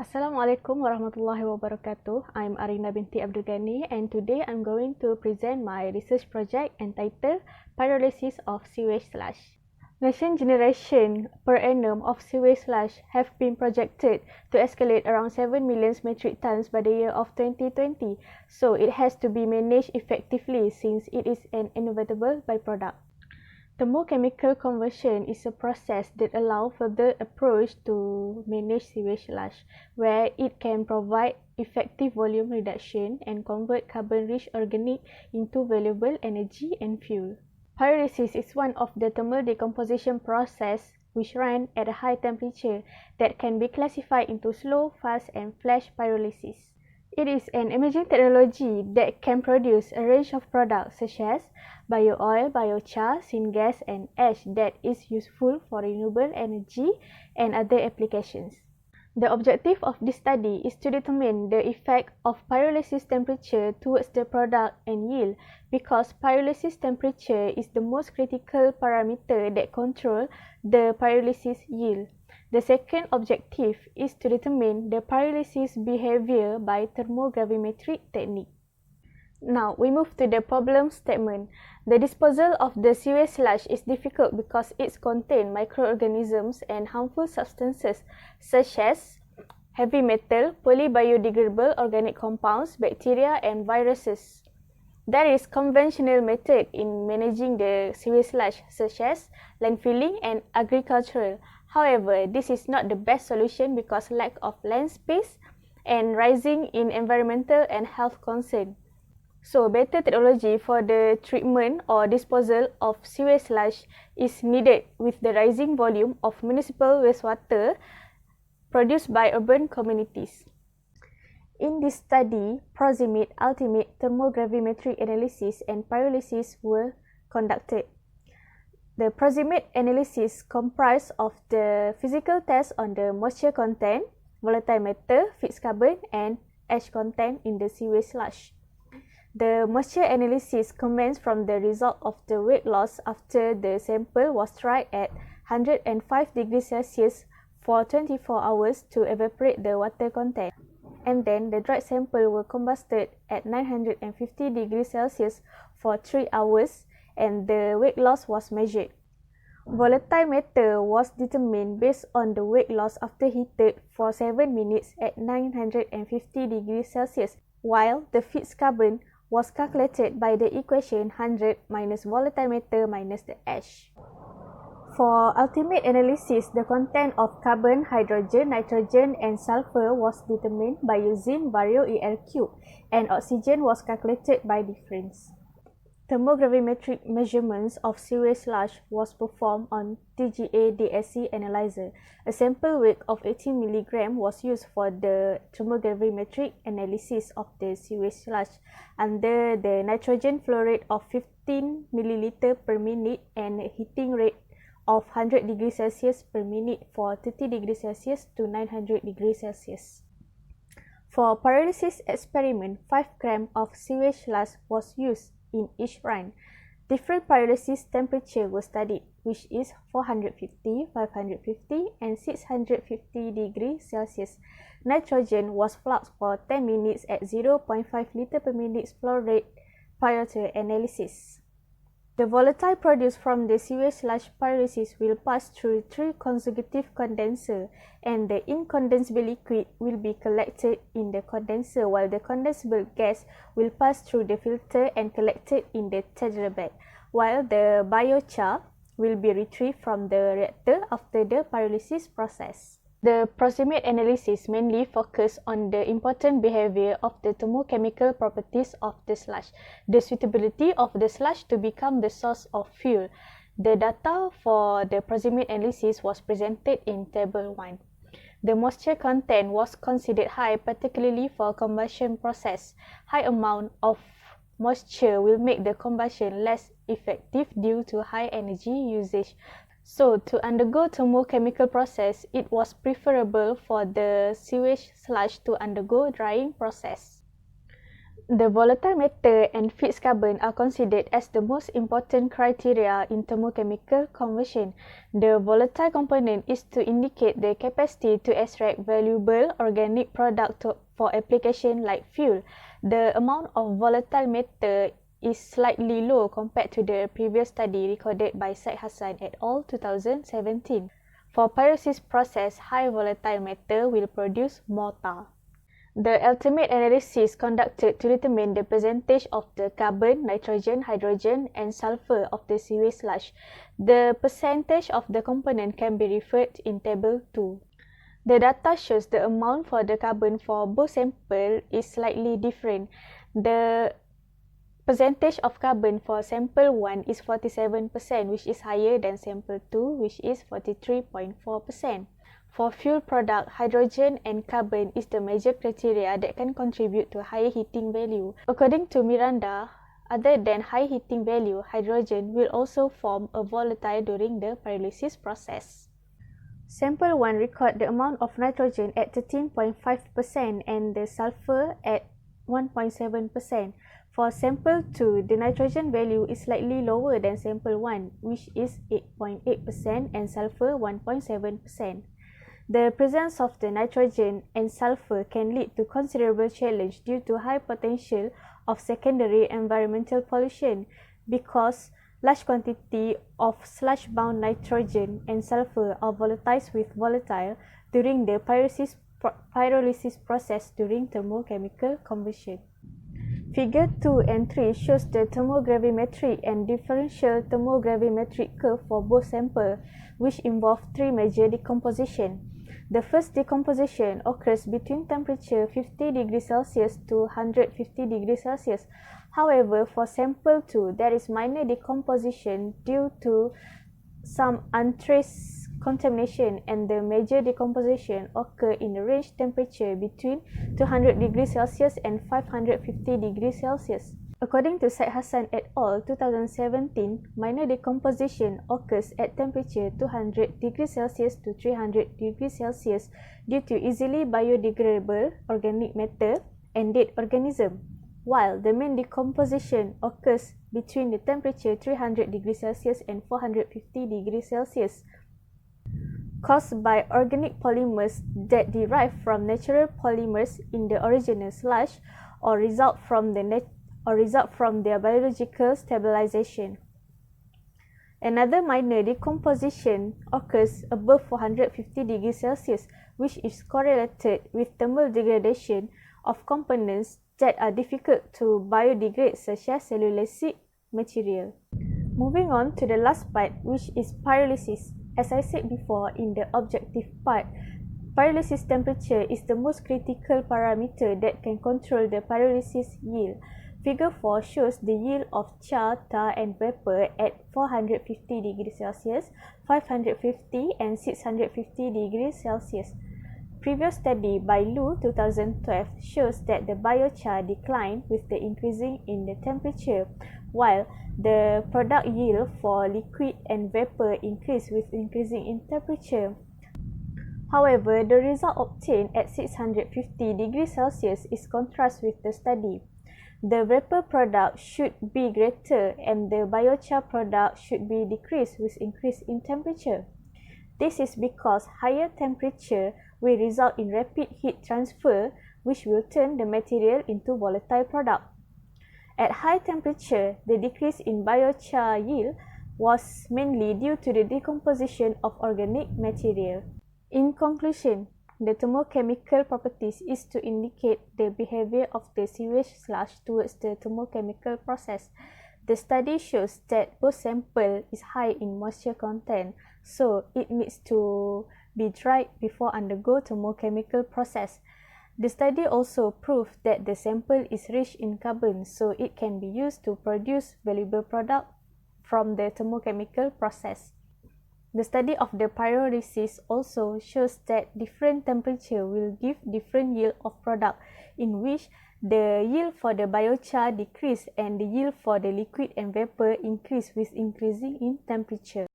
Assalamualaikum warahmatullahi wabarakatuh. I'm Arina binti Abdul Ghani and today I'm going to present my research project entitled Pyrolysis of Sewage Sludge. Nation generation per annum of sewage sludge have been projected to escalate around 7 million metric tons by the year of 2020, so it has to be managed effectively since it is an inevitable byproduct. Thermochemical conversion is a process that allows further approach to manage sewage sludge, where it can provide effective volume reduction and convert carbon-rich organic into valuable energy and fuel. Pyrolysis is one of the thermal decomposition process which run at a high temperature that can be classified into slow, fast and flash pyrolysis. It is an emerging technology that can produce a range of products such as bio-oil, biochar, syngas and ash that is useful for renewable energy and other applications. The objective of this study is to determine the effect of pyrolysis temperature towards the product and yield because pyrolysis temperature is the most critical parameter that controls the pyrolysis yield. The second objective is to determine the pyrolysis behavior by thermogravimetric technique. Now, we move to the problem statement. The disposal of the sewage sludge is difficult because it contains microorganisms and harmful substances such as heavy metal, polybiodegradable organic compounds, bacteria and viruses. There is conventional method in managing the sewage sludge such as landfilling and agricultural. However, this is not the best solution because lack of land space and rising in environmental and health concern. So, better technology for the treatment or disposal of sewage sludge is needed with the rising volume of municipal wastewater produced by urban communities. In this study, proximate ultimate thermogravimetric analysis and pyrolysis were conducted. The proximate analysis comprised of the physical test on the moisture content, volatile matter, fixed carbon, and ash content in the sewage sludge. The moisture analysis commenced from the result of the weight loss after the sample was dried at 105 degrees Celsius for 24 hours to evaporate the water content. And then the dried sample were combusted at 950 degrees Celsius for 3 hours and the weight loss was measured. Volatile matter was determined based on the weight loss after heated for 7 minutes at 950 degrees Celsius, while the fixed carbon was calculated by the equation 100 minus volatile matter minus the ash. For ultimate analysis, the content of carbon, hydrogen, nitrogen and sulfur was determined by using Vario-EL cube and oxygen was calculated by difference. Thermogravimetric measurements of sewage sludge was performed on TGA DSC analyzer. A sample weight of 18 mg was used for the thermogravimetric analysis of the sewage sludge under the nitrogen flow rate of 15 ml per minute and heating rate of 100 degrees Celsius per minute for 30 degrees Celsius to 900 degrees Celsius. For pyrolysis experiment, 5 grams of sewage sludge was used in each run. Different pyrolysis temperature were studied, which is 450, 550 and 650 degrees Celsius. Nitrogen was fluxed for 10 minutes at 0.5 liter per minute flow rate prior to analysis. The volatile produced from the sewage sludge pyrolysis will pass through 3 consecutive condensers and the incondensable liquid will be collected in the condenser while the condensable gas will pass through the filter and collected in the Tedder bed, while the biochar will be retrieved from the reactor after the pyrolysis process. The proximate analysis mainly focused on the important behavior of the thermochemical properties of the sludge, the suitability of the sludge to become the source of fuel. The data for the proximate analysis was presented in Table 1. The moisture content was considered high, particularly for combustion process. High amount of moisture will make the combustion less effective due to high energy usage. So, to undergo thermochemical process, it was preferable for the sewage sludge to undergo drying process. The volatile matter and fixed carbon are considered as the most important criteria in thermochemical conversion. The volatile component is to indicate the capacity to extract valuable organic product for application like fuel. The amount of volatile matter is slightly low compared to the previous study recorded by Said Hassan et al. 2017. For pyrolysis process, high volatile matter will produce more tar. The ultimate analysis conducted to determine the percentage of the carbon, nitrogen, hydrogen and sulfur of the sewage sludge. The percentage of the component can be referred in table 2. The data shows the amount for the carbon for both samples is slightly different. The percentage of carbon for sample 1 is 47%, which is higher than sample 2, which is 43.4%. For fuel product, hydrogen and carbon is the major criteria that can contribute to higher heating value. According to Miranda, other than high heating value, hydrogen will also form a volatile during the pyrolysis process. Sample 1 record the amount of nitrogen at 13.5% and the sulfur at 1.7%. For sample 2, the nitrogen value is slightly lower than sample 1, which is 8.8% and sulfur 1.7%. The presence of the nitrogen and sulfur can lead to considerable challenge due to high potential of secondary environmental pollution because large quantity of sludge-bound nitrogen and sulfur are volatilized with volatile during the pyrolysis process during thermochemical conversion. Figure 2 and 3 shows the thermogravimetric and differential thermogravimetric curve for both samples, which involve 3 major decomposition. The first decomposition occurs between temperature 50 degrees Celsius to 150 degrees Celsius. However, for sample 2, there is minor decomposition due to some untraced contamination, and the major decomposition occur in the range temperature between 200 degrees Celsius and 550 degrees Celsius. According to Said Hassan et al. 2017, minor decomposition occurs at temperature 200 degrees Celsius to 300 degrees Celsius due to easily biodegradable organic matter and dead organism, while the main decomposition occurs between the temperature 300 degrees Celsius and 450 degrees Celsius, caused by organic polymers that derive from natural polymers in the original sludge or result from their biological stabilization. Another minor decomposition occurs above 450 degrees Celsius, which is correlated with thermal degradation of components that are difficult to biodegrade, such as cellulosic material. Moving on to the last part, which is pyrolysis. As I said before in the objective part, pyrolysis temperature is the most critical parameter that can control the pyrolysis yield. Figure 4 shows the yield of char, tar and vapor at 450 degrees Celsius, 550 and 650 degrees Celsius. Previous study by Lu 2012 shows that the biochar declined with the increasing in the temperature, while the product yield for liquid and vapor increased with increasing in temperature. However, the result obtained at 650 degrees Celsius is contrast with the study. The vapor product should be greater and the biochar product should be decreased with increase in temperature. This is because higher temperature will result in rapid heat transfer, which will turn the material into volatile product. At high temperature, the decrease in biochar yield was mainly due to the decomposition of organic material. In conclusion, the thermochemical properties is to indicate the behavior of the sewage sludge towards the thermochemical process. The study shows that both sample is high in moisture content, so it needs to be dried before undergo thermochemical process. The study also proved that the sample is rich in carbon, so it can be used to produce valuable product from the thermochemical process. The study of the pyrolysis also shows that different temperature will give different yield of product, in which the yield for the biochar decrease and the yield for the liquid and vapor increase with increasing in temperature.